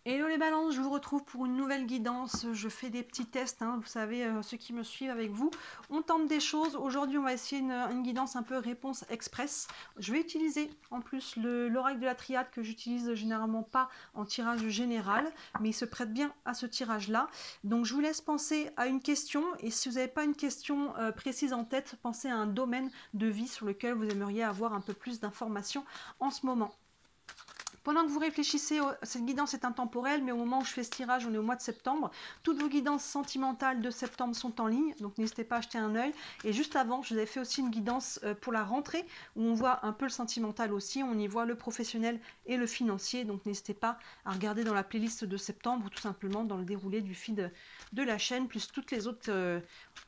Hello les balances, je vous retrouve pour une nouvelle guidance. Je fais des petits tests, hein. Vous savez, ceux qui me suivent avec vous, on tente des choses. Aujourd'hui, on va essayer une guidance un peu réponse express. Je vais utiliser en plus l'oracle de la triade que j'utilise généralement pas en tirage général, mais il se prête bien à ce tirage-là. Donc je vous laisse penser à une question, et si vous n'avez pas une question précise en tête, pensez à un domaine de vie sur lequel vous aimeriez avoir un peu plus d'informations en ce moment. Pendant que vous réfléchissez, cette guidance est intemporelle, mais au moment où je fais ce tirage, on est au mois de septembre. Toutes vos guidances sentimentales de septembre sont en ligne, donc n'hésitez pas à jeter un œil. Et juste avant, je vous avais fait aussi une guidance pour la rentrée, où on voit un peu le sentimental aussi, on y voit le professionnel et le financier, donc n'hésitez pas à regarder dans la playlist de septembre, ou tout simplement dans le déroulé du feed de la chaîne, plus toutes les autres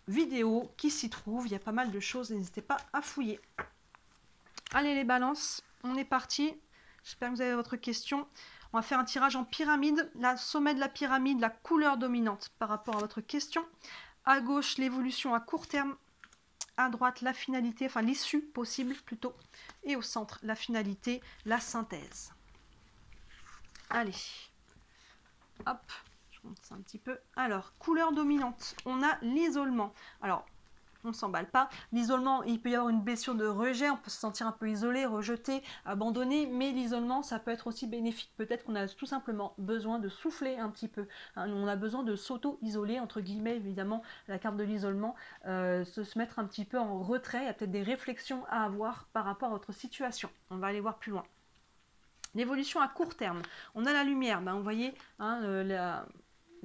vidéos qui s'y trouvent. Il y a pas mal de choses, n'hésitez pas à fouiller. Allez les balances, on est parti. J'espère que vous avez votre question. On va faire un tirage en pyramide. Le sommet de la pyramide, la couleur dominante par rapport à votre question. À gauche, l'évolution à court terme. À droite, la finalité, enfin l'issue possible plutôt. Et au centre, la finalité, la synthèse. Allez. Hop, je monte ça un petit peu. Alors, couleur dominante, on a l'isolement. Alors, on ne s'emballe pas. L'isolement, il peut y avoir une blessure de rejet, on peut se sentir un peu isolé, rejeté, abandonné, mais l'isolement, ça peut être aussi bénéfique. Peut-être qu'on a tout simplement besoin de souffler un petit peu. Hein, on a besoin de s'auto-isoler, entre guillemets, évidemment, la carte de l'isolement, se mettre un petit peu en retrait. Il y a peut-être des réflexions à avoir par rapport à votre situation. On va aller voir plus loin. L'évolution à court terme. On a la lumière, ben, vous voyez, hein,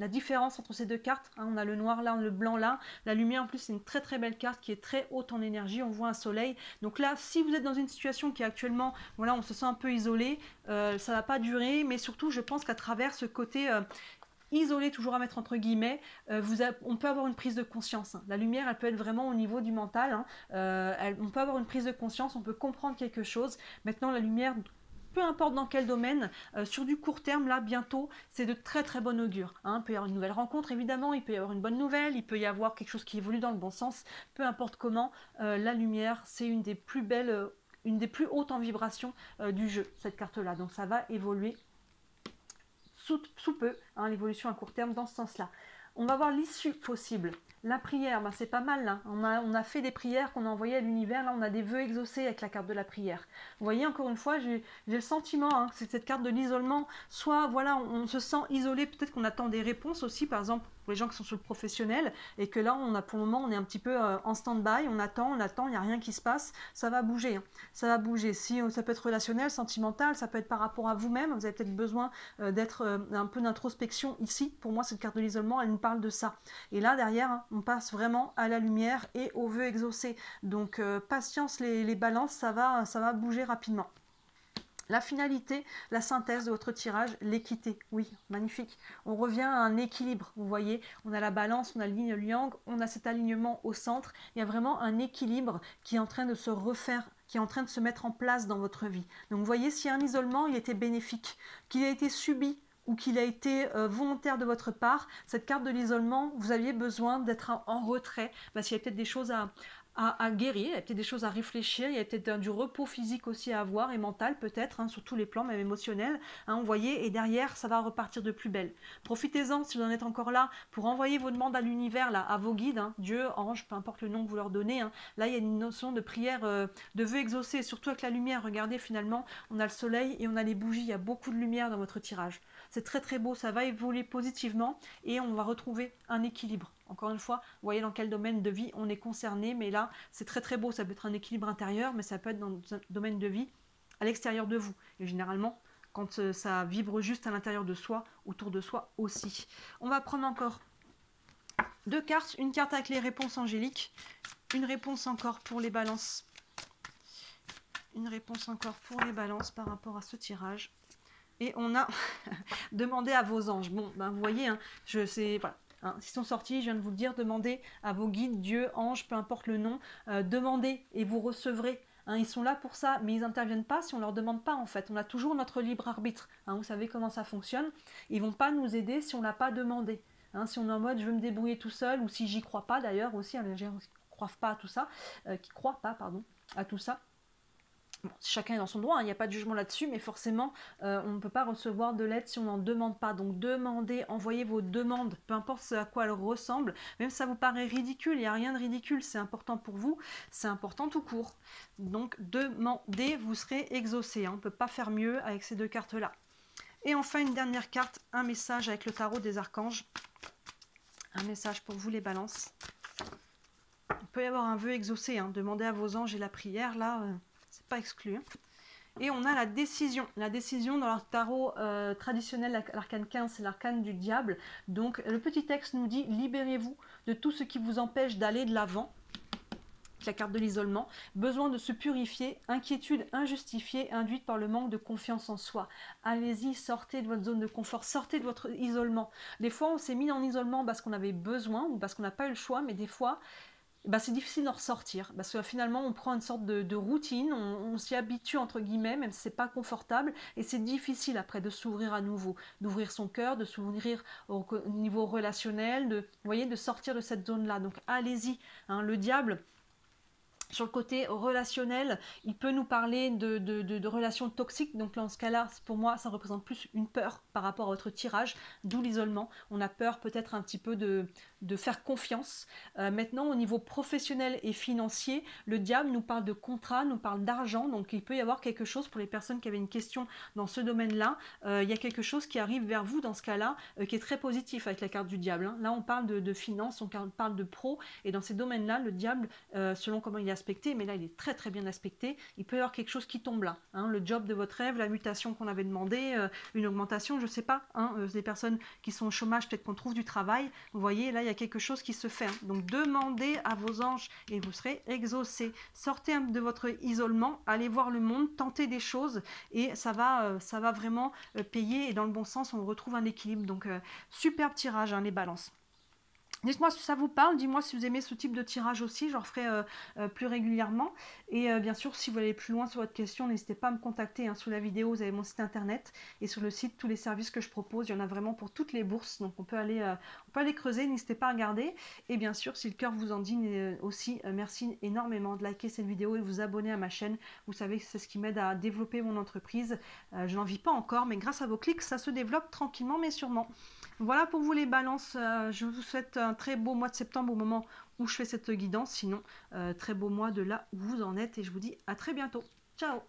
la différence entre ces deux cartes, hein, on a le noir là, le blanc là, la lumière en plus c'est une très très belle carte qui est très haute en énergie, on voit un soleil, donc là si vous êtes dans une situation qui est actuellement, voilà, on se sent un peu isolé, ça va pas durer, mais surtout je pense qu'à travers ce côté isolé, toujours à mettre entre guillemets, on peut avoir une prise de conscience, hein. La lumière elle peut être vraiment au niveau du mental, hein. On peut avoir une prise de conscience, on peut comprendre quelque chose. Maintenant la lumière, peu importe dans quel domaine, sur du court terme, là, bientôt, c'est de très très bon augure, hein. Il peut y avoir une nouvelle rencontre, évidemment, il peut y avoir une bonne nouvelle, il peut y avoir quelque chose qui évolue dans le bon sens, peu importe comment, la lumière, c'est une des plus belles, une des plus hautes en vibration du jeu, cette carte-là. Donc ça va évoluer sous peu, hein, l'évolution à court terme dans ce sens-là. On va voir l'issue possible. La prière, ben c'est pas mal là. On a fait des prières qu'on a envoyées à l'univers. Là, on a des vœux exaucés avec la carte de la prière. Vous voyez, encore une fois, j'ai le sentiment, hein, que c'est cette carte de l'isolement. Soit, voilà, on se sent isolé. Peut-être qu'on attend des réponses aussi, par exemple, pour les gens qui sont sur le professionnel. Et que là, pour le moment, on est un petit peu en stand-by. On attend, il n'y a rien qui se passe. Ça va bouger. Hein. Ça va bouger. Si, ça peut être relationnel, sentimental. Ça peut être par rapport à vous-même. Vous avez peut-être besoin d'être un peu d'introspection ici. Pour moi, cette carte de l'isolement, elle nous parle de ça. Et là, derrière, hein, on passe vraiment à la lumière et au vœu exaucé. Donc, patience les balances, ça va bouger rapidement. La finalité, la synthèse de votre tirage, l'équité. Oui, magnifique. On revient à un équilibre. Vous voyez, on a la balance, on a le yin yang, on a cet alignement au centre. Il y a vraiment un équilibre qui est en train de se refaire, qui est en train de se mettre en place dans votre vie. Donc vous voyez, s'il y a un isolement, il était bénéfique. Qu'il a été subi ou qu'il a été volontaire de votre part, cette carte de l'isolement, vous aviez besoin d'être en retrait, parce qu'il y a peut-être des choses à guérir, il y a peut-être des choses à réfléchir, il y a peut-être du repos physique aussi à avoir et mental peut-être, hein, sur tous les plans, même émotionnel, hein, vous voyez, et derrière ça va repartir de plus belle. Profitez-en si vous en êtes encore là pour envoyer vos demandes à l'univers, là, à vos guides, hein, Dieu, ange, peu importe le nom que vous leur donnez, hein. Là il y a une notion de prière, de vœux exaucés, surtout avec la lumière. Regardez, finalement on a le soleil et on a les bougies, il y a beaucoup de lumière dans votre tirage. C'est très très beau, ça va évoluer positivement et on va retrouver un équilibre. Encore une fois, vous voyez dans quel domaine de vie on est concerné, mais là, c'est très très beau. Ça peut être un équilibre intérieur, mais ça peut être dans un domaine de vie à l'extérieur de vous. Et généralement, quand ça vibre juste à l'intérieur de soi, autour de soi aussi. On va prendre encore deux cartes. Une carte avec les réponses angéliques. Une réponse encore pour les balances. Une réponse encore pour les balances par rapport à ce tirage. Et on a demandé à vos anges. Bon, ben vous voyez, hein, je sais, voilà. Hein, s'ils sont sortis, je viens de vous le dire, demandez à vos guides, Dieu, ange, peu importe le nom, demandez et vous recevrez. Hein, ils sont là pour ça, mais ils n'interviennent pas si on ne leur demande pas en fait. On a toujours notre libre arbitre. Hein, vous savez comment ça fonctionne. Ils ne vont pas nous aider si on ne l'a pas demandé. Hein, si on est en mode je veux me débrouiller tout seul, ou si j'y crois pas d'ailleurs aussi, hein, les gens qui ne croient pas à tout ça, qui croient pas, pardon, à tout ça. Bon, chacun est dans son droit, il n'y a pas de jugement là-dessus, mais forcément, on ne peut pas recevoir de l'aide si on n'en demande pas. Donc demandez, envoyez vos demandes, peu importe ce à quoi elles ressemblent, même si ça vous paraît ridicule, il n'y a rien de ridicule, c'est important pour vous, c'est important tout court. Donc demandez, vous serez exaucé, hein. On ne peut pas faire mieux avec ces deux cartes-là. Et enfin, une dernière carte, un message avec le tarot des archanges. Un message pour vous les balances. Il peut y avoir un vœu exaucé, hein. Demandez à vos anges et la prière, là... c'est pas exclu. Hein. Et on a la décision. La décision dans leur tarot traditionnel, l'arcane 15, c'est l'arcane du diable. Donc le petit texte nous dit, libérez-vous de tout ce qui vous empêche d'aller de l'avant. La carte de l'isolement. Besoin de se purifier, inquiétude injustifiée induite par le manque de confiance en soi. Allez-y, sortez de votre zone de confort, sortez de votre isolement. Des fois, on s'est mis en isolement parce qu'on avait besoin ou parce qu'on n'a pas eu le choix, mais des fois... bah, c'est difficile d'en ressortir parce que finalement on prend une sorte de routine, on s'y habitue entre guillemets, même si c'est pas confortable, et c'est difficile après de s'ouvrir à nouveau, d'ouvrir son cœur, de s'ouvrir au niveau relationnel, vous voyez, de sortir de cette zone-là. Donc allez-y, hein, le diable. Sur le côté relationnel, il peut nous parler de relations toxiques. Donc dans ce cas-là, pour moi, ça représente plus une peur par rapport à votre tirage, d'où l'isolement. On a peur peut-être un petit peu de faire confiance. Maintenant, au niveau professionnel et financier, le diable nous parle de contrat, nous parle d'argent. Donc il peut y avoir quelque chose pour les personnes qui avaient une question dans ce domaine-là. Il y a quelque chose qui arrive vers vous dans ce cas-là, qui est très positif avec la carte du diable. Hein. Là, on parle de finances, on parle de pro. Et dans ces domaines-là, le diable, selon comment il est aspecté, mais là il est très très bien aspecté, il peut y avoir quelque chose qui tombe là, hein, le job de votre rêve, la mutation qu'on avait demandé, une augmentation, je sais pas, hein, des personnes qui sont au chômage, peut-être qu'on trouve du travail, vous voyez, là il y a quelque chose qui se fait, hein. Donc demandez à vos anges et vous serez exaucés, sortez de votre isolement, allez voir le monde, tentez des choses et ça va vraiment payer, et dans le bon sens on retrouve un équilibre. Donc superbe tirage, hein, les balances. Dites-moi si ça vous parle, dis-moi si vous aimez ce type de tirage aussi, j'en ferai plus régulièrement. Et bien sûr, si vous voulez aller plus loin sur votre question, n'hésitez pas à me contacter, hein. Sous la vidéo, vous avez mon site internet, et sur le site, tous les services que je propose, il y en a vraiment pour toutes les bourses, donc on peut aller creuser, n'hésitez pas à regarder. Et bien sûr, si le cœur vous en dit aussi, merci énormément de liker cette vidéo et de vous abonner à ma chaîne. Vous savez que c'est ce qui m'aide à développer mon entreprise. Je n'en vis pas encore, mais grâce à vos clics, ça se développe tranquillement, mais sûrement. Voilà pour vous les balances, je vous souhaite un très beau mois de septembre au moment où je fais cette guidance, sinon très beau mois de là où vous en êtes, et je vous dis à très bientôt. Ciao!